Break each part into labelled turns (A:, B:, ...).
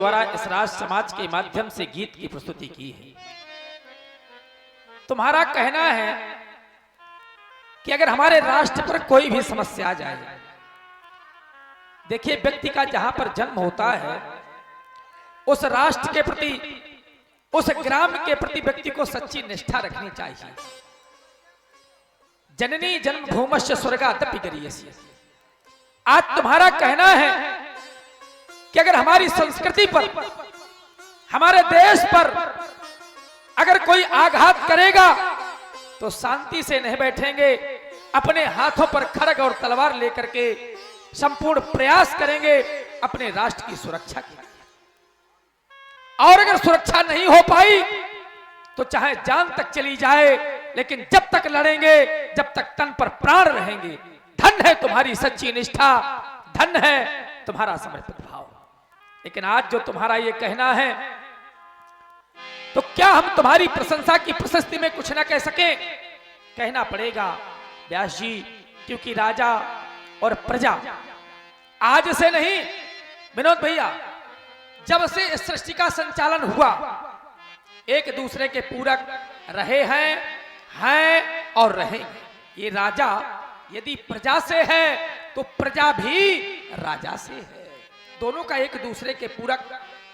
A: द्वारा इस राज समाज के माध्यम से गीत की प्रस्तुति की है। तुम्हारा कहना है कि अगर हमारे राष्ट्र पर कोई भी समस्या आ जाए, देखिए व्यक्ति का जहां पर जन्म होता है उस राष्ट्र के प्रति, उस ग्राम के प्रति व्यक्ति को सच्ची निष्ठा रखनी चाहिए। जननी जन्मभूमश्च स्वर्गादपि गरीयसी। आज तुम्हारा कहना है कि अगर हमारी संस्कृति पर, हमारे देश पर अगर कोई आघात करेगा तो शांति से नहीं बैठेंगे, अपने हाथों पर खड्ग और तलवार लेकर के संपूर्ण प्रयास करेंगे अपने राष्ट्र की सुरक्षा के लिए। और अगर सुरक्षा नहीं हो पाई तो चाहे जान तक चली जाए, लेकिन जब तक लड़ेंगे, जब तक तन पर प्राण रहेंगे। धन है तुम्हारी सच्ची निष्ठा, धन है तुम्हारा समर्पित भाव। लेकिन आज जो तुम्हारा ये कहना है, तो क्या हम तुम्हारी प्रशंसा की प्रशस्ति में कुछ ना कह सके? कहना पड़ेगा व्यास जी, क्योंकि राजा और प्रजा आज से नहीं, विनोद भैया, जब से इस सृष्टि का संचालन हुआ एक दूसरे के पूरक रहे हैं और रहेंगे। ये राजा यदि प्रजा से है तो प्रजा भी राजा से है। दोनों का एक दूसरे के पूरक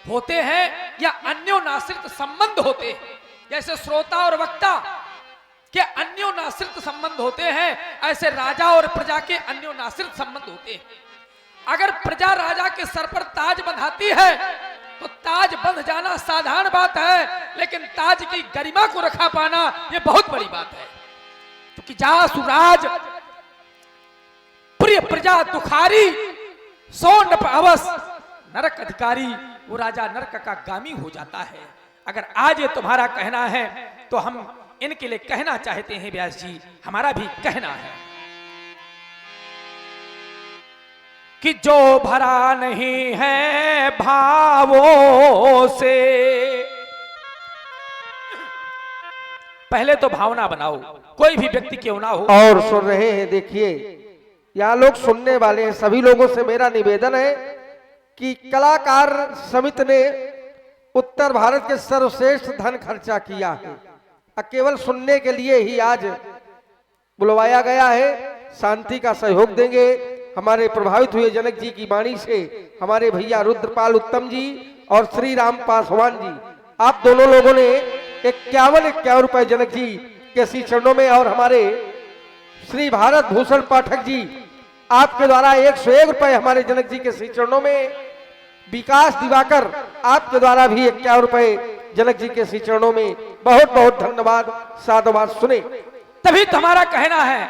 A: होते हैं या अन्योनाश्रित संबंध होते हैं। जैसे श्रोता और वक्ता के अन्योनाश्रित संबंध होते हैं, ऐसे राजा और प्रजा के अन्योनाश्रित संबंध होते हैं। अगर प्रजा राजा के सर पर ताज बंधाती है तो ताज बंध जाना साधारण बात है, लेकिन ताज की गरिमा को रखा पाना यह बहुत बड़ी बात है। क्योंकि जासुराज प्रिय प्रजा दुखारी, सो नप अवस नरक अधिकारी, वो राजा नरक का गामी हो जाता है। अगर आज ये तुम्हारा कहना है तो हम इनके लिए कहना चाहते हैं व्यास जी, हमारा भी कहना है कि जो भरा नहीं है भावों से, पहले तो भावना बनाओ, कोई भी व्यक्ति क्यों ना हो।
B: और सुन रहे हैं, देखिए यहाँ लोग सुनने वाले हैं, सभी लोगों से मेरा निवेदन है कि कलाकार समिति ने उत्तर भारत के सर्वश्रेष्ठ धन खर्चा किया है, केवल सुनने के लिए ही आज बुलवाया गया है। शांति का सहयोग देंगे हमारे प्रभावित हुए जनक जी की वाणी से हमारे भैया रुद्रपाल उत्तम जी और श्री राम पासवान जी। आप दोनों लोगों ने 51 रुपए जनक जी के श्री चरणों में, और हमारे श्री भारत भूषण पाठक जी आपके द्वारा 101 रुपए हमारे जनक जी के श्री चरणों में, विकास दिवाकर आपके द्वारा भी 51 रुपए जनक जी के श्री चरणों में। बहुत बहुत धन्यवाद, साधुवाद सुने।
A: तभी तुम्हारा कहना है।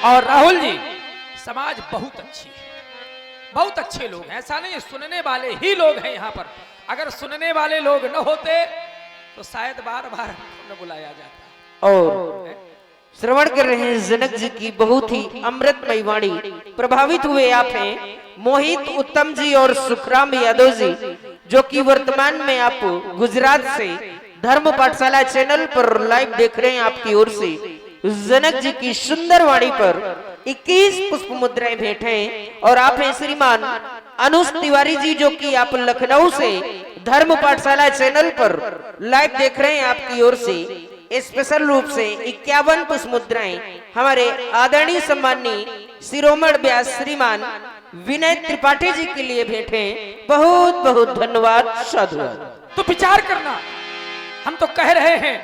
A: और राहुल जी, समाज बहुत अच्छी है, बहुत अच्छे लोग हैं, ऐसा नहीं है, सुनने वाले ही लोग हैं यहाँ पर। अगर सुनने वाले लोग न होते तो शायद बार बार न बुलाया जाता।
C: और श्रवण कर रहे हैं जनक जी की बहुत ही अमृतमयी वाणी। प्रभावित हुए आप हैं मोहित उत्तम जी और सुखराम यादव जी, जो कि वर्तमान में आप गुजरात से धर्म पाठशाला चैनल पर लाइव देख रहे हैं। आपकी ओर से जनक जी की सुंदर वाणी पर 21 पुष्प मुद्राएं भेंट हैं। और आप हैं श्रीमान अनुज तिवारी जी, जो कि आप लखनऊ से धर्म पाठशाला चैनल पर लाइव देख रहे हैं। आपकी ओर से स्पेशल रूप से 51 पुष्प मुद्राएं हमारे आदरणीय सम्माननीय शिरोमणि व्यास श्रीमान विनय त्रिपाठी जी के लिए भेंटे। बहुत बहुत धन्यवाद, साधुवाद।
A: तो विचार करना, हम तो कह रहे हैं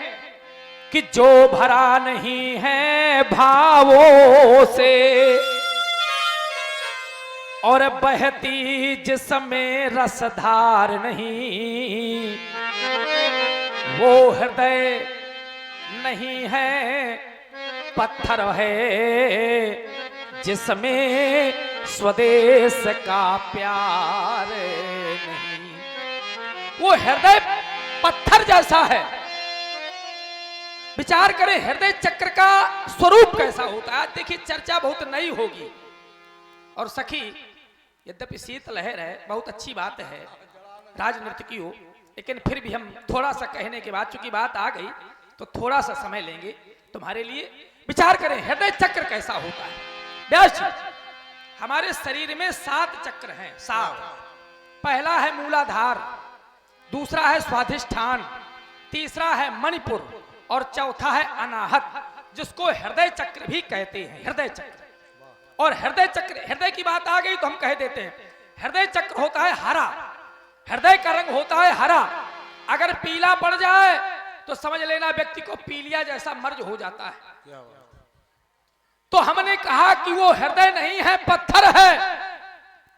A: कि जो भरा नहीं है भावों से और बहती जिसमें रसधार नहीं, वो हृदय नहीं है, पत्थर है जिसमें स्वदेश का प्यार नहीं। वो हृदय पत्थर जैसा है। विचार करें हृदय चक्र का स्वरूप कैसा होता है। देखिए चर्चा बहुत नई होगी। और सखी, यद्यपि शीतलहर है, बहुत अच्छी बात है राजनर्तकियों, लेकिन फिर भी हम थोड़ा सा कहने के बाद, चूंकि बात आ गई तो थोड़ा सा समय लेंगे तुम्हारे लिए। विचार करें हृदय चक्र कैसा होता है। व्यास जी, हमारे शरीर में 7 चक्र हैं, 7। पहला है मूलाधार, दूसरा है स्वाधिष्ठान, तीसरा है मणिपुर और चौथा है अनाहत, जिसको हृदय चक्र भी कहते हैं। हृदय चक्र और हृदय चक्र, हृदय की बात आ गई तो हम कह देते हैं हृदय चक्र होता है हरा, हृदय का रंग होता है हरा। अगर पीला पड़ जाए तो समझ लेना व्यक्ति को पीलिया जैसा मर्ज हो जाता है। तो हमने कहा कि वो हृदय नहीं है, पत्थर है,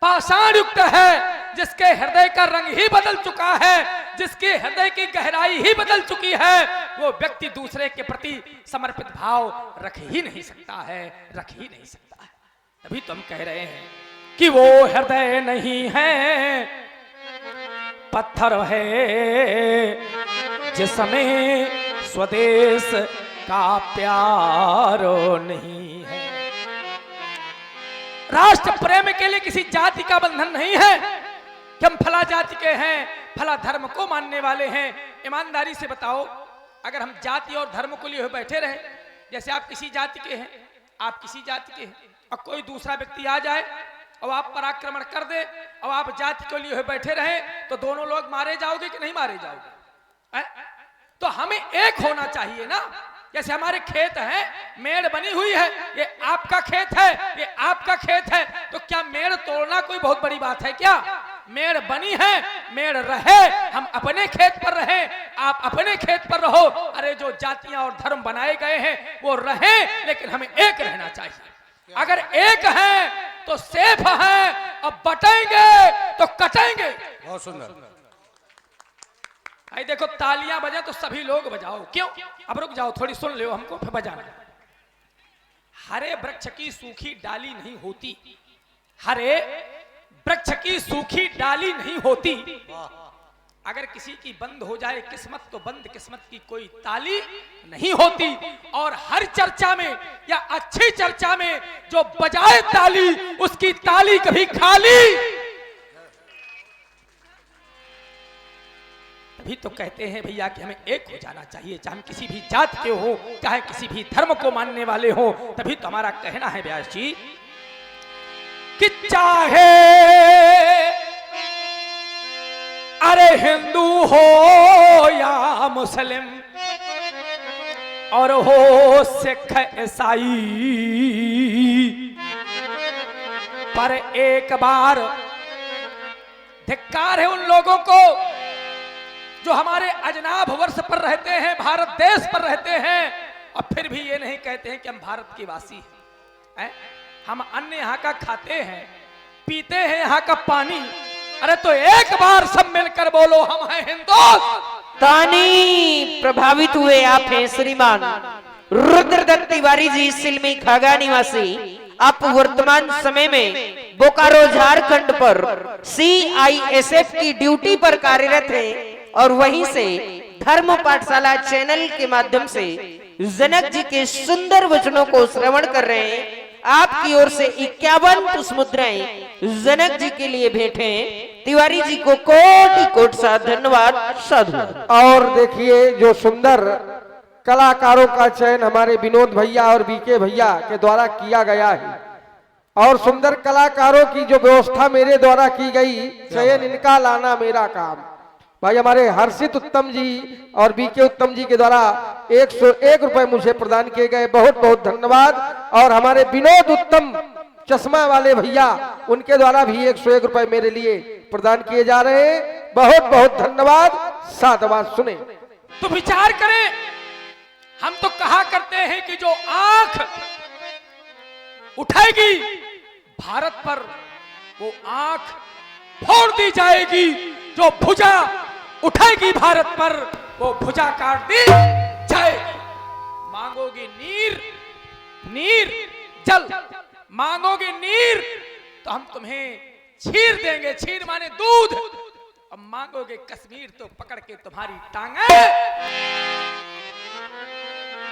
A: पाषाण युक्त है, जिसके हृदय का रंग ही बदल चुका है, जिसके हृदय की गहराई ही बदल चुकी है, वो व्यक्ति दूसरे के प्रति समर्पित भाव रख ही नहीं सकता है, रख ही नहीं सकता है। तभी तो हम कह रहे हैं कि वो हृदय नहीं है, पत्थर है, जिसमें स्वदेश का प्यार नहीं है। राष्ट्र प्रेम के लिए किसी जाति का बंधन नहीं है कि हम फला जाति के हैं, फला धर्म को मानने वाले हैं। ईमानदारी से बताओ, अगर हम जाति और धर्म को लिए हुए बैठे रहे, जैसे आप किसी जाति के हैं, आप किसी जाति के हैं, और कोई दूसरा व्यक्ति आ जाए और आप पर आक्रमण कर दे और आप जाति को लिए हुए बैठे रहे, तो दोनों लोग मारे जाओगे कि नहीं मारे जाओगे? तो हमें एक होना चाहिए ना। जैसे हमारे खेत हैं, मेड़ बनी हुई है, ये आपका खेत है, ये आपका खेत है, तो क्या मेड़ तोड़ना कोई बहुत बड़ी बात है क्या? मेड़ बनी है, मेड़ रहे, हम अपने खेत पर रहे, आप अपने खेत पर रहो। अरे जो जातियां और धर्म बनाए गए हैं वो रहे, लेकिन हमें एक रहना चाहिए। अगर एक है तो सेफ है, अब बटेंगे तो कटेंगे।
D: बहुत सुंदर।
A: आई देखो, तालियां बजे तो सभी लोग बजाओ। क्यों? अब रुक जाओ, थोड़ी सुन लो हमको, फिर बजाना। हरे वृक्ष की सूखी डाली नहीं होती, हरे वृक्ष की सूखी डाली नहीं होती। अगर किसी की बंद हो जाए किस्मत, तो बंद किस्मत की कोई ताली नहीं होती। और हर चर्चा में या अच्छी चर्चा में जो बजाए ताली, उसकी ताली कभी खाली। तभी तो कहते हैं भैया कि हमें एक हो जाना चाहिए, चाहे हम किसी भी जात के हो, चाहे किसी भी धर्म को मानने वाले हो। तभी तो हमारा कहना है व्यास जी कि चाहे अरे हिंदू हो या मुस्लिम, और हो सिख ईसाई, पर एक बार धिक्कार है उन लोगों को जो हमारे अजनाब वर्ष पर रहते हैं, भारत देश पर रहते हैं, और फिर भी ये नहीं कहते हैं कि हम भारत के वासी हैं। हम अन्य यहाँ का खाते हैं, पीते हैं यहाँ का पानी। अरे तो एक बार सब मिलकर बोलो, हम हैं
C: हिंदुस्तानी। प्रभावित हुए आप हैं श्रीमान रुद्रदत्त तिवारी जी, सिलमी खागा निवासी। आप वर्तमान समय में बोकारो झारखंड पर CISF की ड्यूटी पर कार्यरत हैं, और वहीं से धर्म पाठशाला चैनल के माध्यम से जनक जी के सुंदर वचनों को श्रवण कर रहे हैं। आपकी ओर से 51 पुष्प मुद्राएं जनक जी के लिए भेंट हैं। तिवारी जी को कोटि कोटि सा धन्यवाद, साधु।
B: और देखिए, जो सुंदर कलाकारों का चयन हमारे विनोद भैया और बीके भैया के द्वारा किया गया है, और सुंदर कलाकारों की जो व्यवस्था मेरे द्वारा की गई, चयन इनका लाना मेरा काम। भाई हमारे हर्षित उत्तम जी और बीके उत्तम जी के द्वारा 101 रुपए मुझे प्रदान किए गए, बहुत बहुत धन्यवाद। और हमारे विनोद उत्तम चश्मा वाले भैया, उनके द्वारा भी 101 रुपए मेरे लिए प्रदान किए जा रहे हैं, बहुत बहुत धन्यवाद। साधुवाद सुने
A: तो विचार करें। हम तो कहा करते हैं कि जो आंख उठाएगी भारत पर, वो आंख फोड़ दी जाएगी। जो भुजा उठाएगी भारत पर, वो भुजा काट दी जाएगी। मांगोगे नीर, नीर जल, मांगोगे नीर तो हम तुम्हें छीर देंगे, छीर माने दूध। अब मांगोगे कश्मीर तो पकड़ के तुम्हारी टांगे।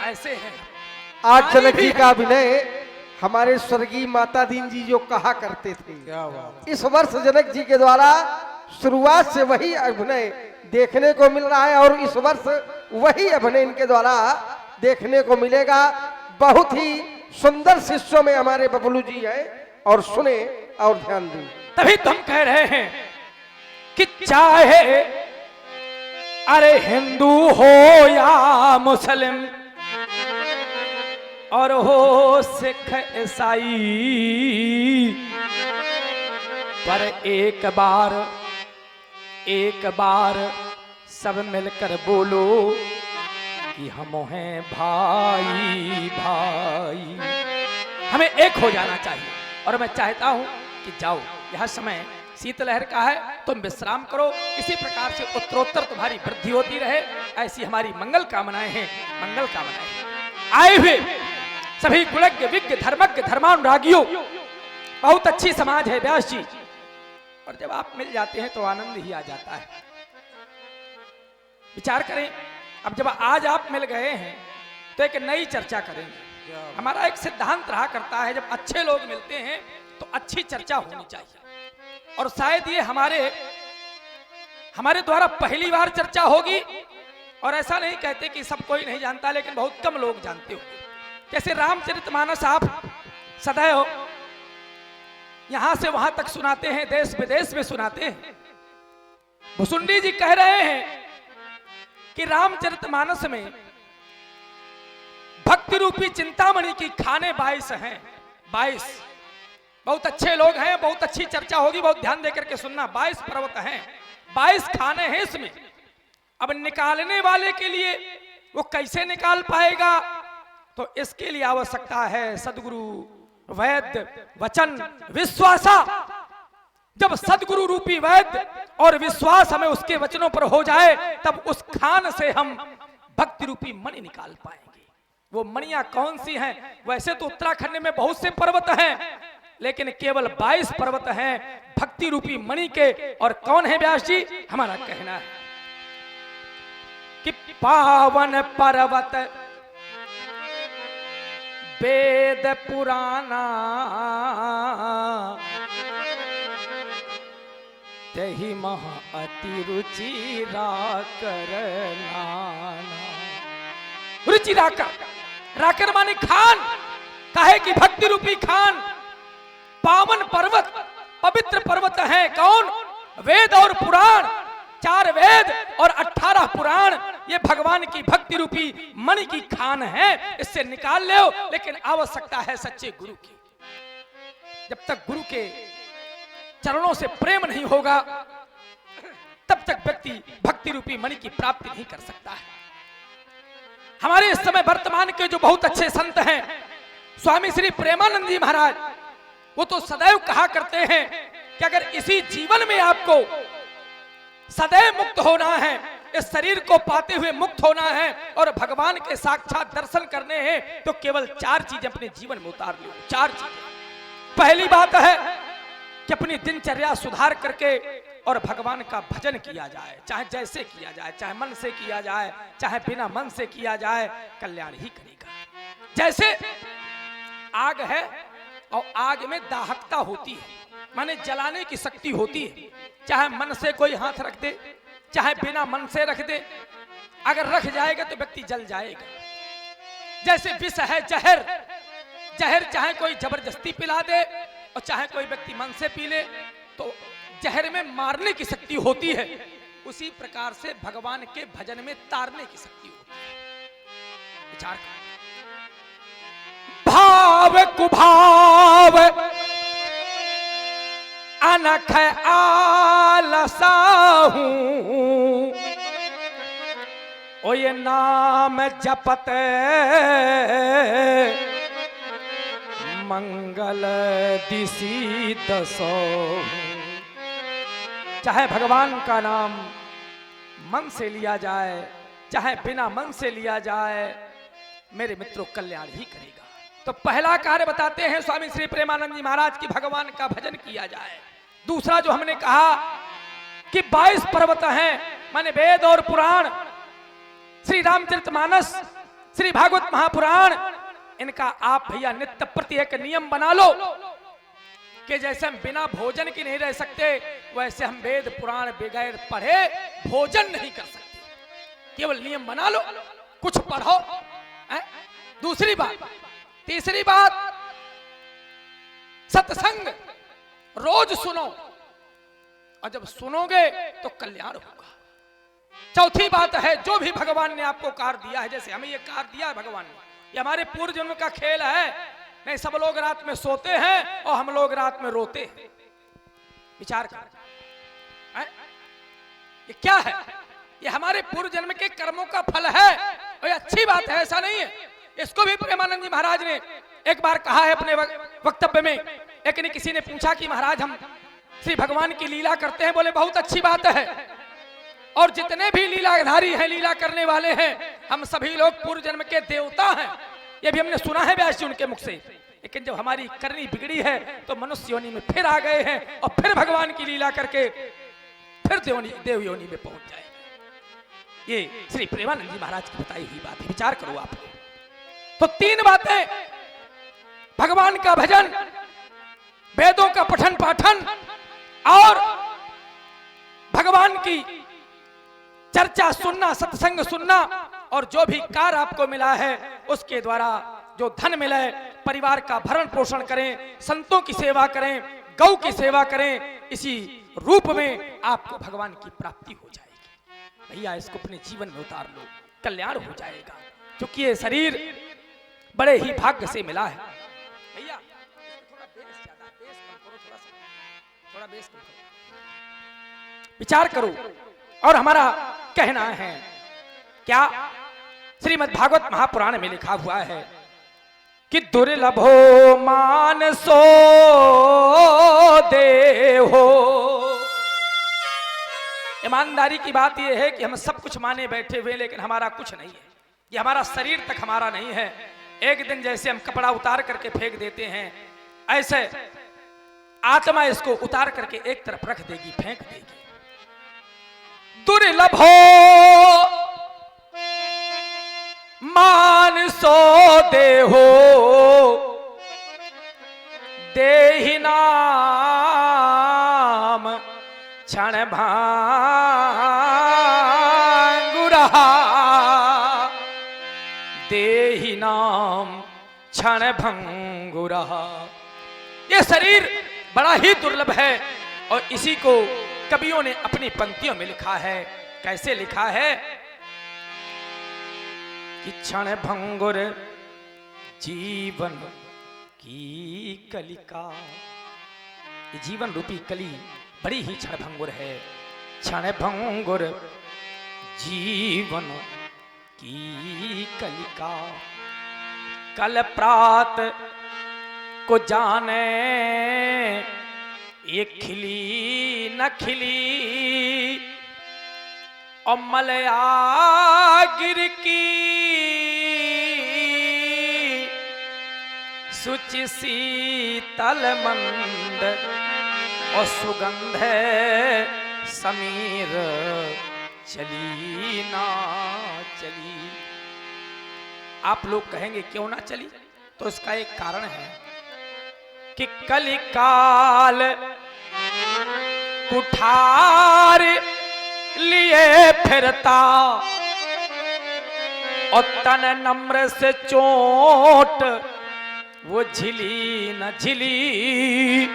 A: ऐसे हैं
B: आज जनक जी का अभिनय हमारे स्वर्गीय माता दीन जी जो कहा करते थे,
D: क्या बात।
B: इस वर्ष जनक जी के द्वारा शुरुआत से वही अभिनय देखने को मिल रहा है, और इस वर्ष वही अभिनय इनके द्वारा देखने को मिलेगा। बहुत ही सुंदर शिष्यों में हमारे बबलू जी हैं, और सुने और ध्यान दें।
A: तभी तुम कह रहे हैं कि चाहे अरे हिंदू हो या मुस्लिम और हो सिख ईसाई, पर एक बार सब मिलकर बोलो कि हम हैं भाई भाई। हमें एक हो जाना चाहिए। और मैं चाहता हूं कि जाओ, यह समय शीतलहर का है, तुम विश्राम करो। इसी प्रकार से उत्तरोत्तर तुम्हारी वृद्धि होती रहे, ऐसी हमारी मंगल कामनाएं हैं। मंगल कामनाएं आए हुए सभी गुणज्ञ विज्ञ धर्मज्ञ धर्मानुरागियों, बहुत अच्छी समाज है व्यास जी। और जब आप मिल जाते हैं तो आनंद ही आ जाता है। विचार करें, अब जब आज आप मिल गए हैं तो एक नई चर्चा करेंगे। हमारा एक सिद्धांत रहा करता है, जब अच्छे लोग मिलते हैं तो अच्छी चर्चा होनी चाहिए। और शायद ये हमारे द्वारा पहली बार चर्चा होगी। और ऐसा नहीं कहते कि सब कोई नहीं जानता, लेकिन बहुत कम लोग जानते हो। जैसे रामचरितमानस आप सदैव यहां से वहां तक सुनाते हैं, देश विदेश में सुनाते हैं। भुसुंडी जी कह रहे हैं कि रामचरितमानस में भक्ति रूपी चिंतामणि की खाने 22 हैं। 22 बहुत अच्छे लोग हैं, बहुत अच्छी चर्चा होगी, बहुत ध्यान देकर के सुनना। 22 पर्वत हैं, 22 खाने हैं इसमें। अब निकालने वाले के लिए वो कैसे निकाल पाएगा, तो इसके लिए आवश्यकता है सदगुरु वैद्य वचन विश्वासा। जब सदगुरु रूपी वैद्य और विश्वास हमें उसके वचनों पर हो जाए, तब उस खान से हम भक्ति रूपी मणि निकाल पाएंगे। वो मणियां कौन सी हैं? वैसे तो उत्तराखंड में बहुत से पर्वत हैं, लेकिन केवल 22 पर्वत हैं भक्ति रूपी मणि के। और कौन है व्यास जी? हमारा कहना है कि पावन पर्वत वेद पुराना, तहि महा अति रुचि राकर नाना। रुचि राकर माने खान, काहे कि भक्ति रूपी खान। पावन पर्वत, पवित्र पर्वत है कौन? वेद और पुराण। 4 वेद और 18 पुराण, ये भगवान की भक्ति रूपी मणि की खान है। इससे निकाल ले, लेकिन आवश्यकता है सच्चे गुरु की। जब तक गुरु के चरणों से प्रेम नहीं होगा, तब तक व्यक्ति भक्ति रूपी मणि की प्राप्ति नहीं कर सकता है। हमारे इस समय वर्तमान के जो बहुत अच्छे संत हैं, स्वामी श्री प्रेमानंद जी महाराज, वो तो सदैव कहा करते हैं कि अगर इसी जीवन में आपको सदैव मुक्त होना है, इस शरीर को पाते हुए मुक्त होना है और भगवान के साक्षात दर्शन करने हैं, तो केवल 4 चीजें अपने जीवन में उतार लो। 4 चीजें। पहली बात है कि अपनी दिनचर्या सुधार करके और भगवान का भजन किया जाए, चाहे जैसे किया जाए, चाहे मन से किया जाए, चाहे बिना मन से किया जाए, कल्याण ही करेगा। जैसे आग है और आग में दाहकता होती है, माने जलाने की शक्ति होती है। चाहे मन से कोई हाथ रख दे, चाहे बिना मन से रख दे, अगर रख जाएगा तो व्यक्ति जल जाएगा। जैसे विष है जहर, जहर चाहे कोई जबरदस्ती पिला दे और चाहे कोई व्यक्ति मन से पी ले, तो जहर में मारने की शक्ति होती है। उसी प्रकार से भगवान के भजन में तारने की शक्ति होती है। विचार कर। भाव कुभाव अनख आलसाहू, ओ ये नाम जपत मंगल दिशी दसो। चाहे भगवान का नाम मन से लिया जाए, चाहे बिना मन से लिया जाए, मेरे मित्रों कल्याण ही करेगा। तो पहला कार्य बताते हैं स्वामी श्री प्रेमानंद जी महाराज की, भगवान का भजन किया जाए। दूसरा जो हमने कहा कि 22 पर्वत हैं, माने वेद और पुराण, श्री रामचरितमानस, श्री भागवत महापुराण, इनका आप भैया नित्य प्रति एक नियम बना लो कि जैसे हम बिना भोजन के नहीं रह सकते, वैसे हम वेद पुराण बगैर पढ़े भोजन नहीं कर सकते। केवल नियम बना लो, कुछ पढ़ो। दूसरी बात, तीसरी बात, सत्संग रोज सुनो, और जब सुनोगे तो कल्याण होगा। चौथी बात है, जो भी भगवान ने आपको कार दिया है, जैसे हमें ये कार दिया है भगवान ने, ये हमारे पूर्व जन्म का खेल है। नहीं, सब लोग रात में सोते हैं और हम लोग रात में रोते हैं। विचार कर, ये क्या है? ये हमारे पूर्व जन्म के कर्मों का फल है और ये अच्छी बात है, ऐसा नहीं है। इसको भी प्रेमानंद जी महाराज ने एक बार कहा है अपने वक्तव्य में। एक ने किसी ने पूछा कि महाराज हम श्री भगवान की लीला करते हैं। बोले बहुत अच्छी बात है, और जितने भी लीलाधारी हैं, लीला करने वाले हैं, हम सभी लोग पूर्व जन्म के देवता हैं। ये भी हमने सुना है व्यास जी उनके मुख से। लेकिन जब हमारी करनी बिगड़ी है तो मनुष्य योनि में फिर आ गए हैं और फिर भगवान की लीला करके फिर देव योनि में पहुंच जाए। ये श्री प्रेमानंद जी महाराज की बताई हुई बात है, विचार करो आप। तो तीन बातें, भगवान का भजन, वेदों का पठन पाठन और भगवान की चर्चा सुनना, सत्संग सुनना, और जो भी कार आपको मिला है उसके द्वारा जो धन मिले, परिवार का भरण पोषण करें, संतों की सेवा करें, गौ की सेवा करें। इसी रूप में आपको भगवान की प्राप्ति हो जाएगी। भैया इसको अपने जीवन में उतार लो, कल्याण हो जाएगा। क्योंकि ये शरीर बड़े ही भाग्य से मिला है। भैया थोड़ा बेस ज्यादा, बेस कम करो, थोड़ा बेस कम करो, विचार करो। और हमारा कहना है क्या, श्रीमद् भागवत महापुराण में लिखा हुआ है कि दुर्लभो मानसो देहो। ईमानदारी की बात यह है कि हम सब कुछ माने बैठे हुए, लेकिन हमारा कुछ नहीं है। ये हमारा शरीर तक हमारा नहीं है। एक दिन जैसे हम कपड़ा उतार करके फेंक देते हैं, ऐसे आत्मा इसको उतार करके एक तरफ रख देगी, फेंक देगी। दुर्लभो मानसो देहो देहि नाम क्षण भांगुरहा, देहि नाम क्षण भंगुरहा। ये शरीर बड़ा ही दुर्लभ है और इसी को कवियों ने अपनी पंक्तियों में लिखा है। कैसे लिखा है कि क्षण भंगुर जीवन की कलिका। ये जीवन रूपी कली बड़ी ही क्षण भंगुर है। क्षण भंगुर जीवन की कलिका, कल प्रात को जाने ये खिली न खिली, और मलया गिर की सुचि शीतल मंद, और सुगंध समीर चली ना चली। आप लोग कहेंगे क्यों ना चली? तो इसका एक कारण है कि कलिकाल कुठार लिए फिरता, और तन नम्र से चोट वो झिली न झिली।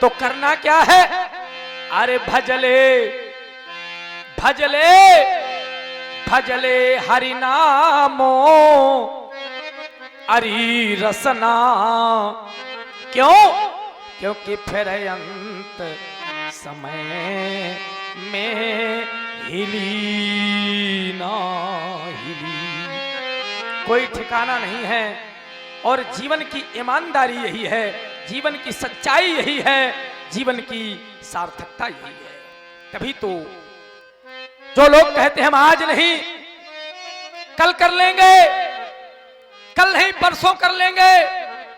A: तो करना क्या है? अरे भजले भजले भजले हरि नामो अरी रसना। क्यों? क्योंकि फिर अंत समय में हिली ना हिली, कोई ठिकाना नहीं है। और जीवन की ईमानदारी यही है, जीवन की सच्चाई यही है, जीवन की सार्थकता यही है। तभी तो जो लोग कहते हैं हम आज नहीं कल कर लेंगे, कल नहीं परसों कर लेंगे,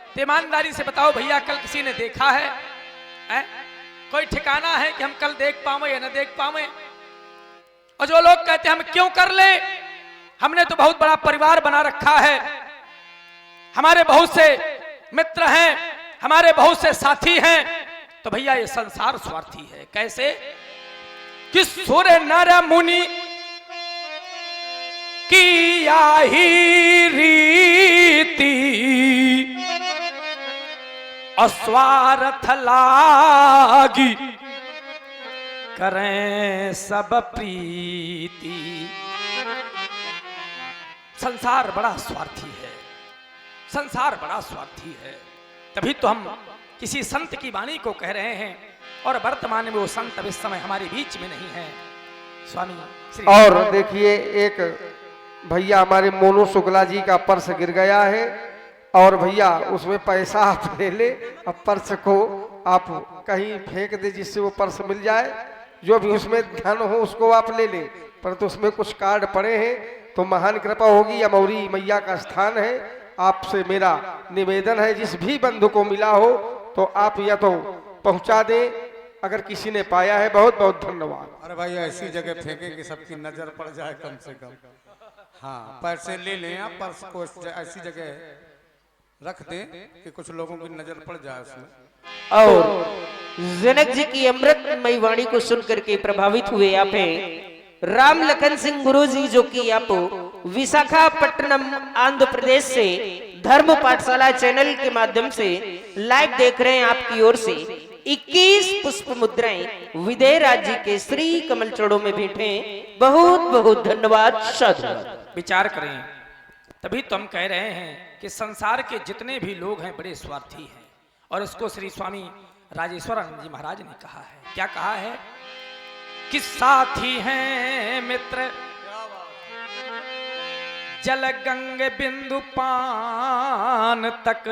A: तो ईमानदारी से बताओ भैया कल किसी ने देखा है? कोई ठिकाना है कि हम कल देख पावे या न देख पावे? और जो लोग कहते हैं हम क्यों कर ले, हमने तो बहुत बड़ा परिवार बना रखा है, हमारे बहुत से मित्र हैं, हमारे बहुत से साथी हैं। तो भैया ये संसार स्वार्थी है। कैसे? कि सुर नर मुनि की आही रीति, अस्वार्थ लागी करें सब प्रीति। संसार बड़ा स्वार्थी है, संसार बड़ा स्वार्थी है। तभी तो हम किसी संत की वाणी को कह रहे हैं और वर्तमान में वो संत अब इस समय हमारे बीच में नहीं है। स्वामी श्री
B: और देखिए एक भैया हमारे मोनू शुक्ला जी का पर्स गिर गया है और भैया उसमें पैसा आप ले ले, अब पर्स को आप कहीं फेंक दे जिससे वो पर्स मिल जाए। जो भी उसमें धन हो उसको आप ले ले, परंतु उसमें कुछ कार्ड पड़े हैं तो महान कृपा होगी। अमौरी मैया का स्थान है। आपसे मेरा निवेदन है जिस भी बंधु को मिला हो तो आप या तो पहुंचा दें, अगर किसी ने पाया है बहुत बहुत धन्यवाद।
D: अरे भाई ऐसी जगह फेंके कि सबकी नजर पड़ जाए कम से कम। हाँ पैसे ले लें आप, पर्स को ऐसी जगह रख दें कि कुछ लोगों की नजर पड़ जाए उसमें।
C: और जनक जी की अमृतमयी वाणी को सुनकर के प्रभावित हुए आप हैं राम लखन सिंह गुरु जी, जो कि आप विशाखापट्टनम आंध्र प्रदेश से धर्म पाठशाला चैनल के माध्यम से लाइव देख रहे हैं। आपकी ओर से 21 पुष्प मुद्राएं विदय राज्य के श्री कमल चरणों में भेंटे। बहुत बहुत धन्यवाद। साधुवाद।
A: विचार करें। तभी तो हम कह रहे हैं कि संसार के जितने भी लोग हैं बड़े स्वार्थी हैं, और इसको श्री स्वामी राजेश्वरानंद जी महाराज ने कहा है। क्या कहा है कि साथी हैं मित्र जल गंग बिंदु पान तक,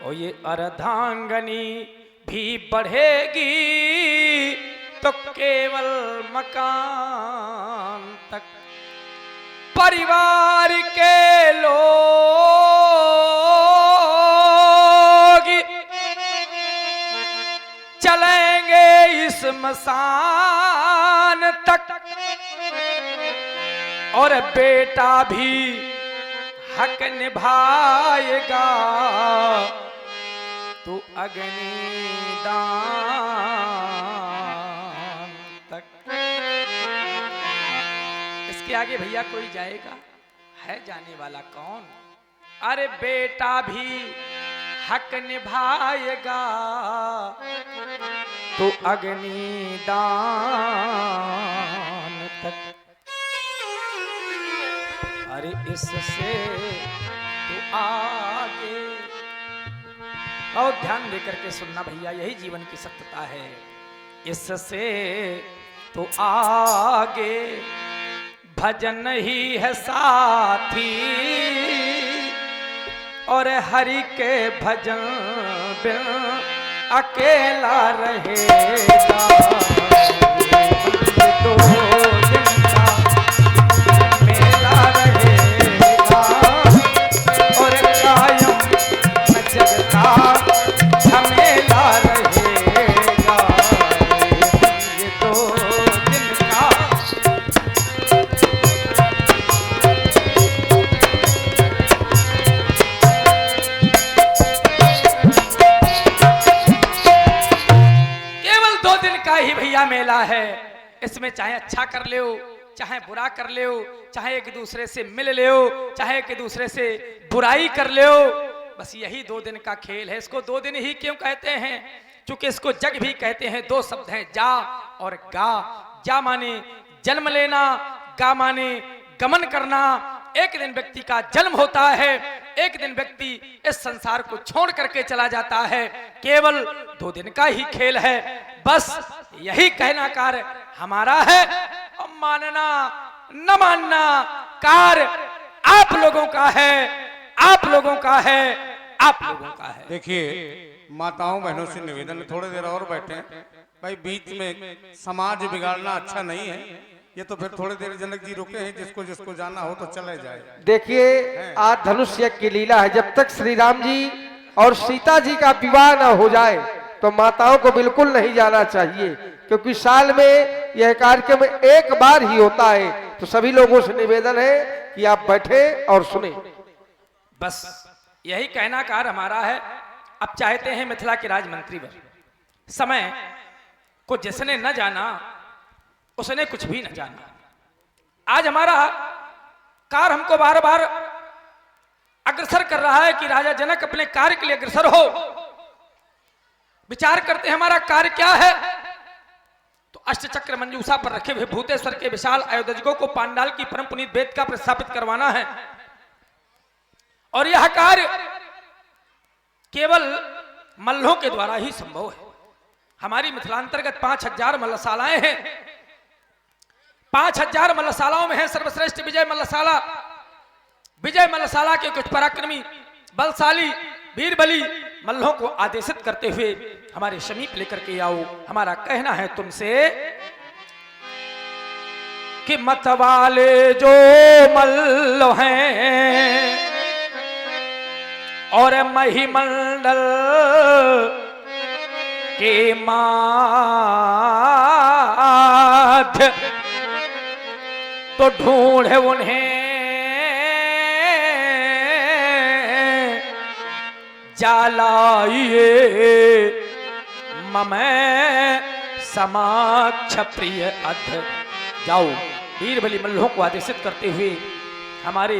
A: और ये अर्धांगनी भी बढ़ेगी तो केवल मकान तक। परिवार के लोग चलेंगे इस मसान तक, और बेटा भी हक निभाएगा तो अग्निदान तक। इसके आगे भैया कोई जाएगा? है जाने वाला कौन? अरे बेटा भी हक निभाएगा तो अग्निदान तक। अरे इससे तो आगे, और ध्यान देकर के सुनना भैया, यही जीवन की सत्यता है। इससे तो आगे भजन ही है साथी, और हरि के भजन बिन अकेला रहेगा। तो जिनका मेला रहेगा, और कायम न जगता झमेला रहेगा। ये तो जिनका ही भैया मेला है। इसमें चाहे अच्छा कर ले, चाहे बुरा कर ले, चाहे एक दूसरे से मिल ले, चाहे एक दूसरे से बुराई कर ले, बस यही 2 दिन का खेल है। इसको 2 दिन ही क्यों कहते हैं? क्योंकि इसको जग भी कहते हैं। 2 शब्द हैं, जा और गा। जा माने जन्म लेना, गा माने गमन करना। एक दिन व्यक्ति का जन्म होता है, एक दिन व्यक्ति इस संसार को छोड़ करके चला जाता है। केवल 2 दिन का ही खेल है। बस यही कहना कार्य हमारा है, और मानना न मानना कार्य आप लोगों का है, आप लोगों का है, आप लोगों का है।
D: देखिए माताओं बहनों से निवेदन, थोड़ी देर और बैठे भाई, बीच में समाज बिगाड़ना अच्छा नहीं है। ये तो फिर थोड़ी देर जनक जी रुके हैं, जिसको जिसको जाना हो तो चले जाए।
B: देखिए आज धनुष यज्ञ की लीला है। जब तक श्री राम जी और सीता जी का विवाह न हो जाए तो माताओं को बिल्कुल नहीं जाना चाहिए, क्योंकि साल में यह कार्यक्रम एक बार ही होता है। तो सभी लोगों से निवेदन है कि आप बैठे और सुने।
A: बस यही कहना कार्य हमारा है। अब चाहते हैं मिथिला के राजमंत्री वर, समय को जिसने न जाना उसने कुछ भी न जाना। आज हमारा कार्य हमको बार बार अग्रसर कर रहा है कि राजा जनक अपने कार्य के लिए अग्रसर हो। विचार करते हैं हमारा कार्य क्या है। तो अष्टचक्र मंजूषा पर रखे हुए भूतेश्वर के विशाल आयोजकों को पांडाल की परम पुनीत वेद का प्रस्थापित करवाना है। और यह कार्य केवल मल्लों के द्वारा ही संभव है। हमारी मिथिलांतर्गत 5000 मल्लशालाएं हैं। 5000 मल्लशालाओं में है सर्वश्रेष्ठ विजय मल्लशाला। विजय मल्लशाला के कुछ पराक्रमी बलशाली वीर बली मल्लों को आदेशित करते हुए हमारे समीप लेकर के आओ। हमारा कहना है तुमसे कि मतवाले जो मल्ल हैं और महिमंडल के माध्य तो ढूंढे उन्हें जालाइए ममै समाक्ष प्रिय अध। जाओ वीर बली मल्लों को आदेशित करते हुए हमारे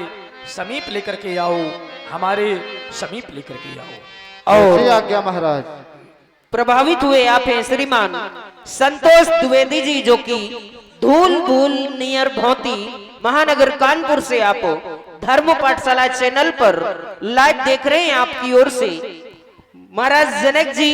A: समीप लेकर के आओ। हमारे समीप लेकर के आओ।
B: और आज्ञा महाराज।
C: प्रभावित हुए आप हैं श्रीमान संतोष द्विवेदी जी, जो कि धूल भूल नियर भौती महानगर कानपुर से आप धर्म पाठशाला चैनल पर लाइव देख रहे हैं। आपकी ओर से महाराज जनक जी,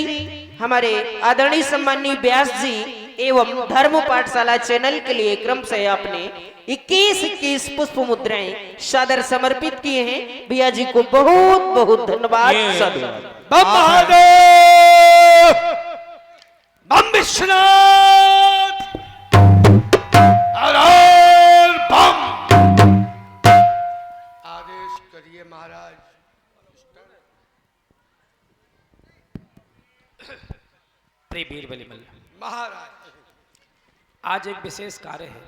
C: हमारे आदरणीय सम्माननीय व्यास जी एवं धर्म पाठशाला चैनल के लिए क्रम से आपने 21 पुष्प मुद्राएं सादर समर्पित किए हैं। भैया जी को बहुत बहुत धन्यवाद। साधुवाद।
A: बम महादेव, बम विश्वनाथ, हर बम।
B: आदेश करिए महाराज।
A: प्रिय वीर बली मल्ल
B: महाराज,
A: आज एक विशेष कार्य है।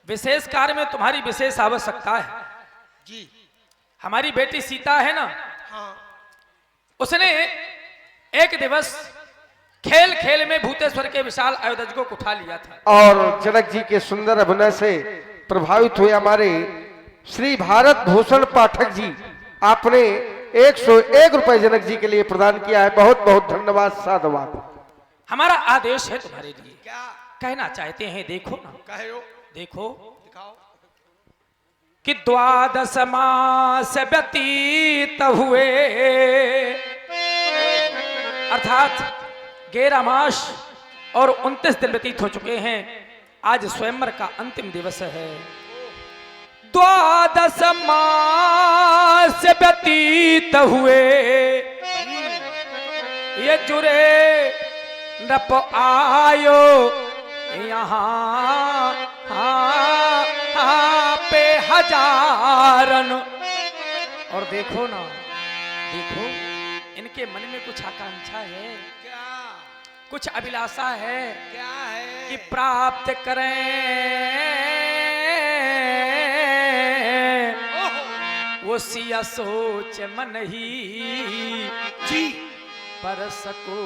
A: विशेष कार्य में तुम्हारी विशेष आवश्यकता है
B: जी।
A: हमारी बेटी सीता है ना,
B: हाँ।
A: उसने एक दिवस खेल खेल में भूतेश्वर के विशाल आयोजकों को उठा लिया था।
B: और जनक जी के सुंदर अभिनय से प्रभावित हुए हमारे श्री भारत भूषण पाठक जी, आपने 101 रुपए जनक जी के लिए प्रदान किया है। बहुत बहुत धन्यवाद। साधुवाद।
A: हमारा आदेश है तुम्हारे लिए।
B: क्या
A: कहना चाहते हैं? देखो ना,
B: कहो,
A: देखो
B: दिखाओ।
A: कि 12 मास व्यतीत हुए, अर्थात 11 मास और 29 दिन व्यतीत हो चुके हैं। आज स्वयंवर का अंतिम दिवस है। 12 मास व्यतीत हुए, ये जुरे नप आयो यहाँ पे हजारन। और देखो ना, देखो इनके मन में कुछ आकांक्षा है,
B: क्या
A: कुछ अभिलाषा है,
B: क्या है
A: कि प्राप्त करें वो सिया सोच मन ही जी पर सको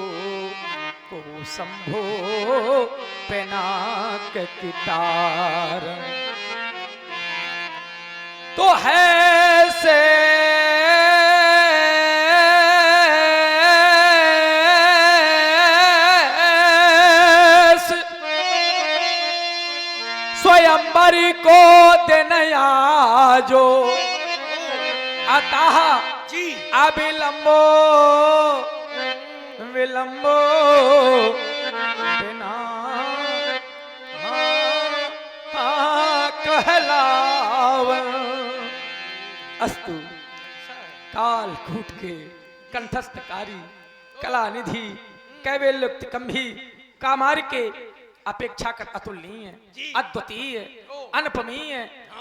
A: को संभो पेनाक कितार। तो है से स्वयंवर को देनया जो अतः
B: जी।
A: अविलंबो विलंबो बिना कहलावन। अस्तु काल कूट के कंठस्थकारी कलानिधि कैवल्योक्त कंभी कामार के अपेक्षा कर अतुलनीय, अद्वितीय, अनुपमीय,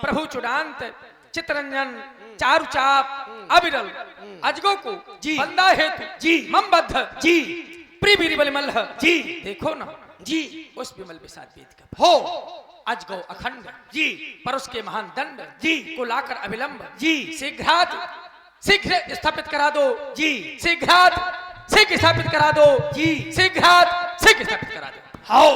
A: प्रभु चुड़ांत, चित्रंजन, चारुचाप, अविरल अजगो को बंदा हेतु जी ममबद्ध जी प्रिय वीर बली मल्ल जी। देखो ना जी, उस विमल विषाद वेद का हो अजगो अखंड जी पर उसके महान दंड जी को लाकर अविलंब जी शीघ्र स्थापित करा दो जी। शीघ्र स्थापित करा दो जी। शीघ्र स्थापित करा दो। हाँ